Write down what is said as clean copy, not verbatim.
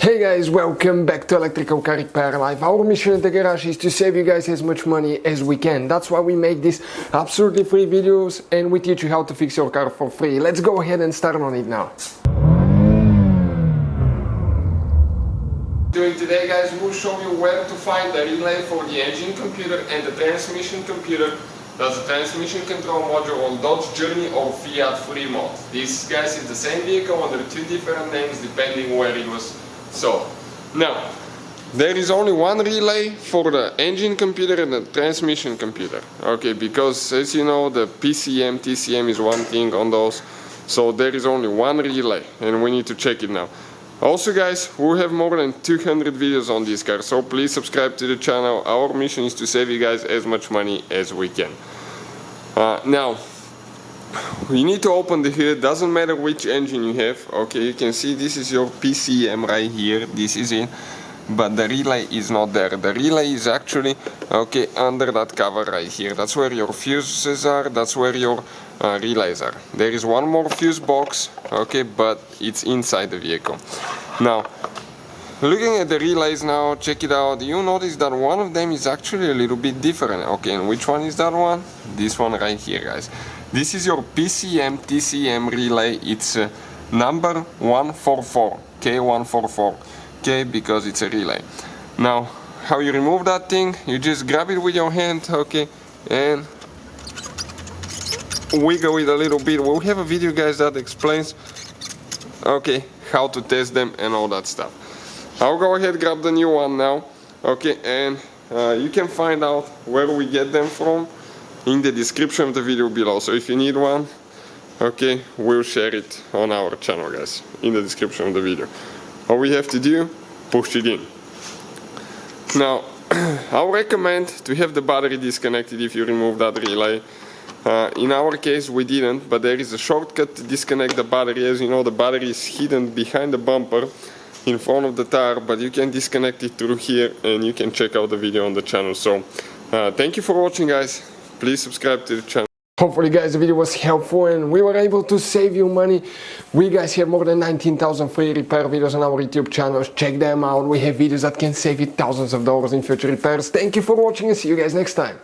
Hey guys, welcome back to Electrical Car Repair Live. Our mission in the garage is to save you guys as much money as we can. That's why we make these absolutely free videos and we teach you how to fix your car for free. Let's go ahead and start on it now. Today guys, we'll show you where to find the relay for the engine computer and the transmission computer. That's the transmission control module on Dodge Journey or Fiat Fremont. This guys is the same vehicle under two different names depending where it was sold. Now, there is only one relay for the engine computer and the transmission computer. Okay, because as you know, the PCM, TCM is one thing on those. So there is only one relay and we need to check it now. Also guys, we have more than 200 videos on this car, so please subscribe to the channel. Our mission is to save you guys as much money as we can. Now, we need to open the hood, doesn't matter which engine you have. Okay, you can see this is your PCM right here, this is it. But the relay is not there. The relay is actually, okay, under that cover right here. That's where your fuses are, that's where your relays are. There is one more fuse box, okay, but it's inside the vehicle. Now, looking at the relays now, check it out, you notice that one of them is actually a little bit different. Okay, and which one is that one? This one right here, guys. This is your PCM TCM relay. It's number 144, K144. Okay, because it's a relay. Now, how you remove that thing? You just grab it with your hand, okay, and wiggle it a little bit. We'll have a video, guys, that explains, okay, how to test them and all that stuff. I'll go ahead, grab the new one now, okay, and you can find out where we get them from in the description of the video below. So if you need one, okay, we'll share it on our channel, guys, in the description of the video. All we have to do, push it in. Now, I'll recommend to have the battery disconnected if you remove that relay. In our case we didn't, but there is a shortcut to disconnect the battery. As you know, the battery is hidden behind the bumper in front of the tire, but you can disconnect it through here and you can check out the video on the channel. So, thank you for watching, guys. Please subscribe to the channel. Hopefully guys the video was helpful and we were able to save you money. We guys have more than 19,000 free repair videos on our YouTube channels. Check them out. We have videos that can save you thousands of dollars in future repairs. Thank you for watching and see you guys next time.